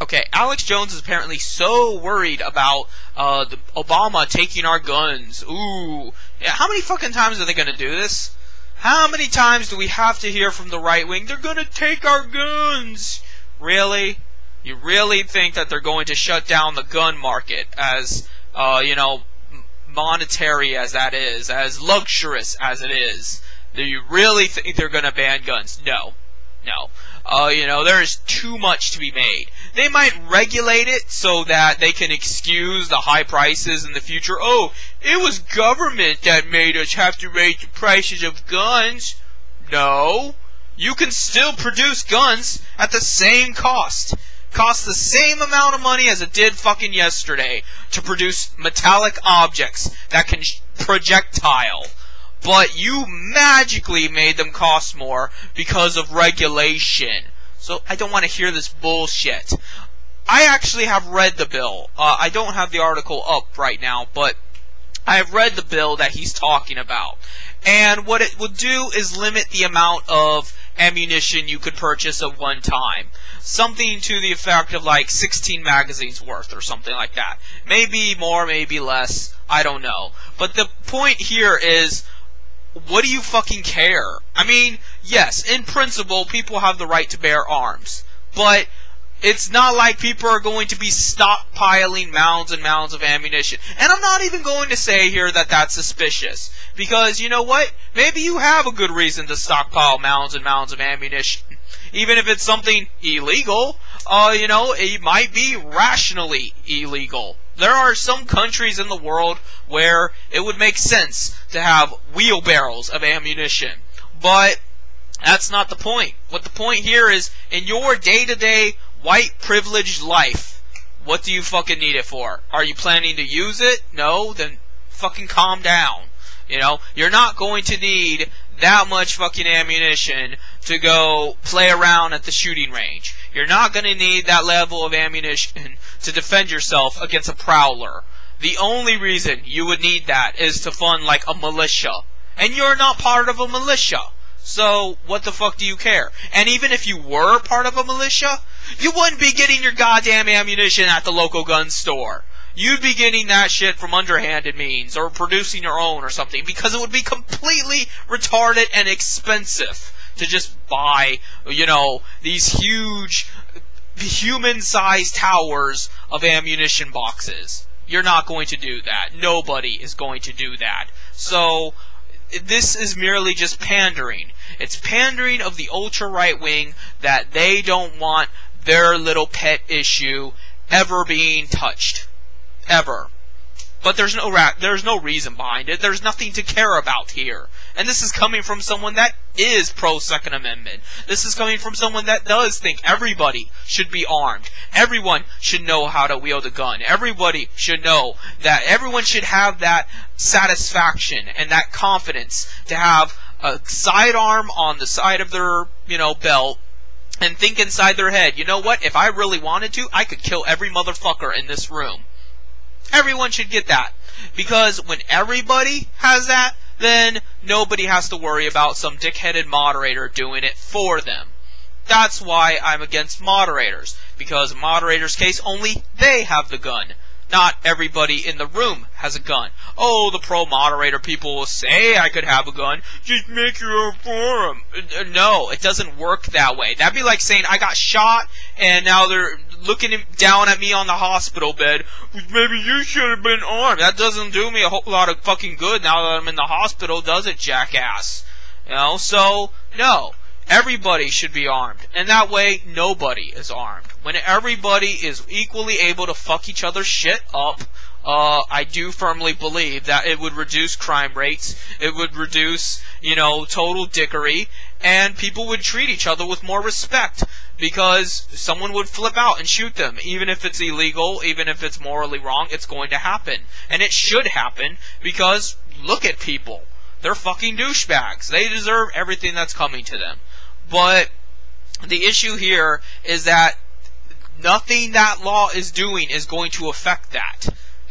Okay, Alex Jones is apparently so worried about Obama taking our guns. Ooh. Yeah, how many fucking times are they gonna do this? How many times do we have to hear from the right wing, they're gonna take our guns? Really? You really think that they're going to shut down the gun market as, monetary as that is, as luxurious as it is? Do you really think they're gonna ban guns? No. No. There is too much to be made. They might regulate it so that they can excuse the high prices in the future. Oh, it was government that made us have to raise the prices of guns. No. You can still produce guns at the same cost. Costs the same amount of money as it did fucking yesterday to produce metallic objects that can projectile. But you magically made them cost more because of regulation. So I don't want to hear this bullshit. I actually have read the bill. I don't have the article up right now, but I have read the bill that he's talking about. And what it would do is limit the amount of ammunition you could purchase at one time. Something to the effect of like 16 magazines worth or something like that. Maybe more, maybe less. I don't know. But the point here is, what do you fucking care? I mean, yes, in principle, people have the right to bear arms. But it's not like people are going to be stockpiling mounds and mounds of ammunition. And I'm not even going to say here that that's suspicious. Because, you know what? Maybe you have a good reason to stockpile mounds and mounds of ammunition. Even if it's something illegal, it might be rationally illegal. There are some countries in the world where it would make sense to have wheelbarrows of ammunition. But that's not the point. What the point here is, in your day-to-day white privileged life, what do you fucking need it for? Are you planning to use it? No? Then fucking calm down. You're not going to need that much fucking ammunition to go play around at the shooting range. You're not going to need that level of ammunition to defend yourself against a prowler. The only reason you would need that is to fund like a militia. And you're not part of a militia. So, what the fuck do you care? And even if you were part of a militia, you wouldn't be getting your goddamn ammunition at the local gun store. You'd be getting that shit from underhanded means, or producing your own or something, because it would be completely retarded and expensive to just buy, these huge, human-sized towers of ammunition boxes. You're not going to do that. Nobody is going to do that. So, this is merely just pandering. It's pandering of the ultra-right wing that they don't want their little pet issue ever being touched. Ever. But there's no reason behind it. There's nothing to care about here. And this is coming from someone that is pro-Second Amendment. This is coming from someone that does think everybody should be armed. Everyone should know how to wield a gun. Everybody should know that everyone should have that satisfaction and that confidence to have a sidearm on the side of their, belt, and think inside their head, you know what, if I really wanted to, I could kill every motherfucker in this room. Everyone should get that. Because when everybody has that, then nobody has to worry about some dick-headed moderator doing it for them. That's why I'm against moderators. Because in moderators' case, only they have the gun. Not everybody in the room has a gun. Oh, the pro-moderator people will say I could have a gun. Just make your own forum. No, it doesn't work that way. That'd be like saying I got shot and now they're looking down at me on the hospital bed. Maybe you should have been armed. That doesn't do me a whole lot of fucking good now that I'm in the hospital, does it, jackass? So, no. Everybody should be armed. And that way, nobody is armed. When everybody is equally able to fuck each other's shit up, I do firmly believe that it would reduce crime rates, it would reduce, total dickery, and people would treat each other with more respect, because someone would flip out and shoot them. Even if it's illegal, even if it's morally wrong, it's going to happen. And it should happen, because look at people. They're fucking douchebags. They deserve everything that's coming to them. But the issue here is that nothing that law is doing is going to affect that.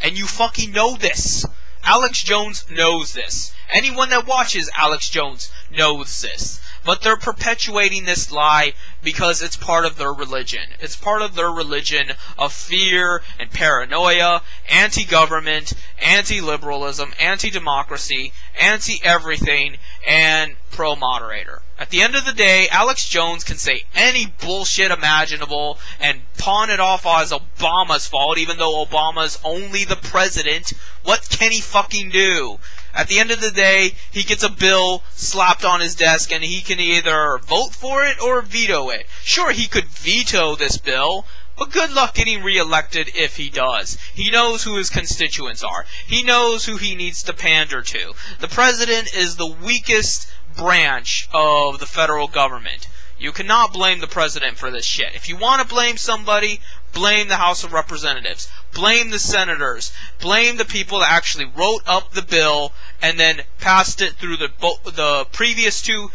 And you fucking know this. Alex Jones knows this. Anyone that watches Alex Jones knows this. but they're perpetuating this lie because it's part of their religion. It's part of their religion of fear and paranoia, anti-government, anti-liberalism, anti-democracy, anti-everything, and pro-moderator. At the end of the day, Alex Jones can say any bullshit imaginable and pawn it off as Obama's fault, even though Obama's only the president. What can he fucking do? At the end of the day, he gets a bill slapped on his desk and he can either vote for it or veto it. Sure, he could veto this bill, but good luck getting reelected if he does. He knows who his constituents are. He knows who he needs to pander to. The president is the weakest branch of the federal government. You cannot blame the president for this shit. If you want to blame somebody, blame the House of Representatives. Blame the senators. Blame the people that actually wrote up the bill and then passed it through the previous two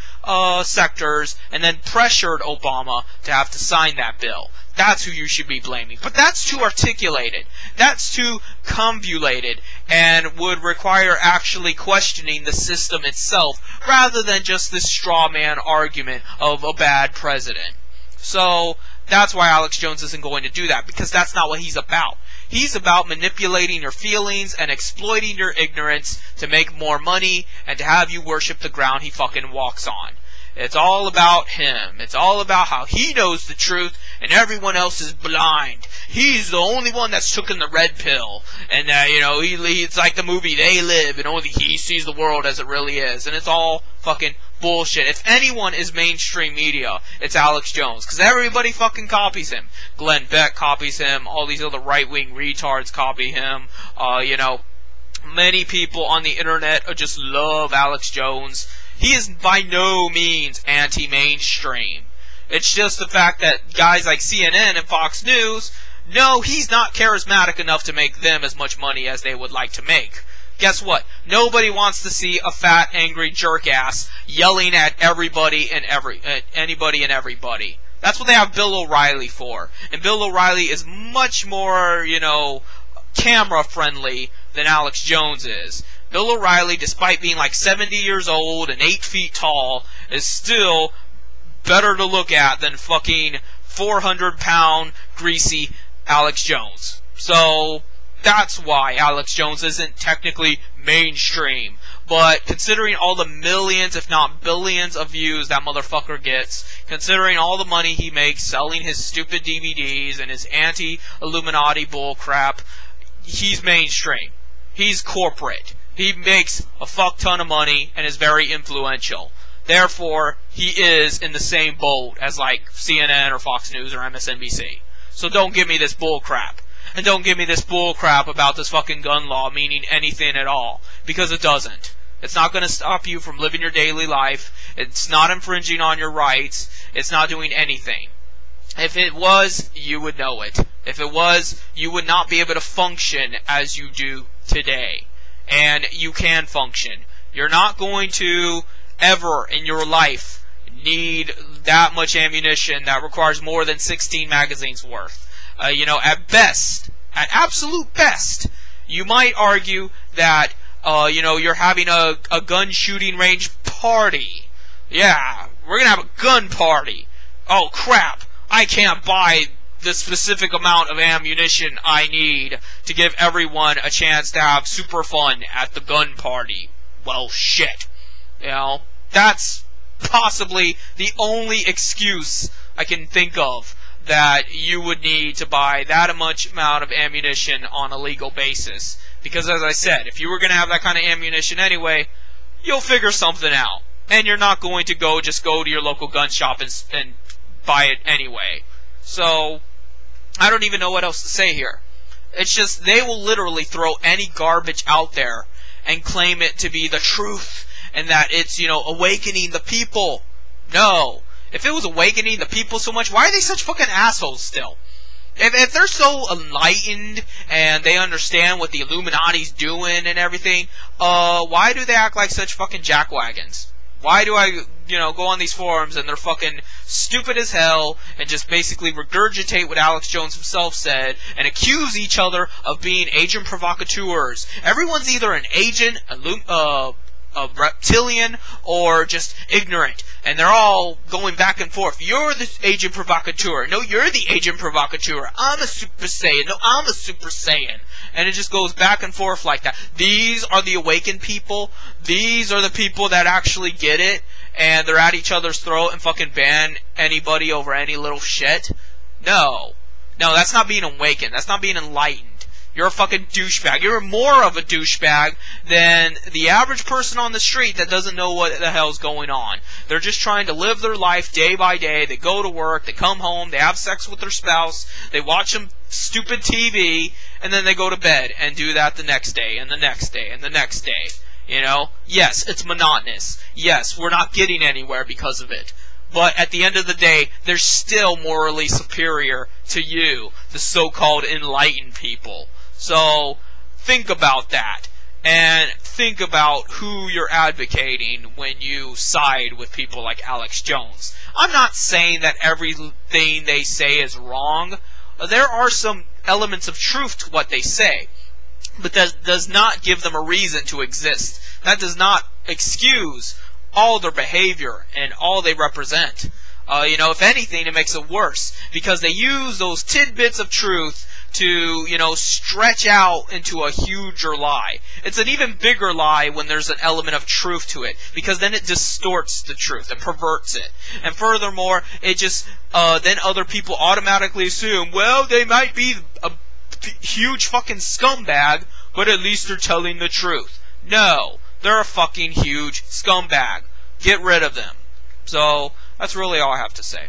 sectors and then pressured Obama to have to sign that bill. That's who you should be blaming. But that's too articulated. That's too convoluted and would require actually questioning the system itself rather than just this straw man argument of a bad president. So that's why Alex Jones isn't going to do that, because that's not what he's about. He's about manipulating your feelings and exploiting your ignorance to make more money and to have you worship the ground he fucking walks on. It's all about him. It's all about how he knows the truth and everyone else is blind. He's the only one that's taken the red pill. And, it's like the movie They Live, and only he sees the world as it really is. And it's all fucking bullshit. If anyone is mainstream media, it's Alex Jones. Because everybody fucking copies him. Glenn Beck copies him. All these other right-wing retards copy him. Many people on the internet just love Alex Jones. He is by no means anti-mainstream. It's just the fact that guys like CNN and Fox News, no, he's not charismatic enough to make them as much money as they would like to make. Guess what? Nobody wants to see a fat, angry jerk-ass yelling at everybody and anybody and everybody. That's what they have Bill O'Reilly for. And Bill O'Reilly is much more, camera-friendly than Alex Jones is. Bill O'Reilly, despite being like 70 years old and 8 feet tall, is still better to look at than fucking 400-pound, greasy Alex Jones. So that's why Alex Jones isn't technically mainstream. But considering all the millions, if not billions, of views that motherfucker gets, considering all the money he makes selling his stupid DVDs and his anti-Illuminati bullcrap, he's mainstream. He's corporate. He makes a fuck ton of money and is very influential. Therefore, he is in the same boat as like CNN or Fox News or MSNBC. So don't give me this bullcrap. And don't give me this bullcrap about this fucking gun law meaning anything at all. Because it doesn't. It's not going to stop you from living your daily life. It's not infringing on your rights. It's not doing anything. If it was, you would know it. If it was, you would not be able to function as you do today. And you can function. You're not going to ever in your life need that much ammunition that requires more than 16 magazines worth. At best, at absolute best, you might argue that, you're having a gun shooting range party. Yeah, we're gonna have a gun party. Oh crap, I can't buy the specific amount of ammunition I need to give everyone a chance to have super fun at the gun party. Well, shit. That's possibly the only excuse I can think of that you would need to buy that much amount of ammunition on a legal basis. Because as I said, if you were going to have that kind of ammunition anyway, you'll figure something out. And you're not going to just go to your local gun shop and buy it anyway. So, I don't even know what else to say here. It's just, they will literally throw any garbage out there and claim it to be the truth, and that it's, awakening the people. No. If it was awakening the people so much, why are they such fucking assholes still? If they're so enlightened and they understand what the Illuminati's doing and everything, why do they act like such fucking jackwagons? Why do I, go on these forums and they're fucking stupid as hell and just basically regurgitate what Alex Jones himself said and accuse each other of being agent provocateurs? Everyone's either an agent, a reptilian or just ignorant, and they're all going back and forth. You're the agent provocateur. No, you're the agent provocateur. I'm a Super Saiyan. No, I'm a Super Saiyan. And it just goes back and forth like that. These are the awakened people. These are the people that actually get it, and they're at each other's throat and fucking ban anybody over any little shit. No. No, that's not being awakened. That's not being enlightened. You're a fucking douchebag. You're more of a douchebag than the average person on the street that doesn't know what the hell's going on. They're just trying to live their life day by day. They go to work, they come home, they have sex with their spouse, they watch some stupid TV, and then they go to bed and do that the next day, and the next day, and the next day. You know? Yes, it's monotonous. Yes, we're not getting anywhere because of it. But at the end of the day, they're still morally superior to you, the so-called enlightened people. So, think about that. And think about who you're advocating when you side with people like Alex Jones. I'm not saying that everything they say is wrong. There are some elements of truth to what they say. But that does not give them a reason to exist. That does not excuse all their behavior and all they represent. You know, if anything, it makes it worse. Because they use those tidbits of truth to, you know, stretch out into a huger lie. It's an even bigger lie when there's an element of truth to it, because then it distorts the truth and perverts it. And furthermore, it just, then other people automatically assume, well, they might be a huge fucking scumbag, but at least they're telling the truth. No, they're a fucking huge scumbag. Get rid of them. So, that's really all I have to say.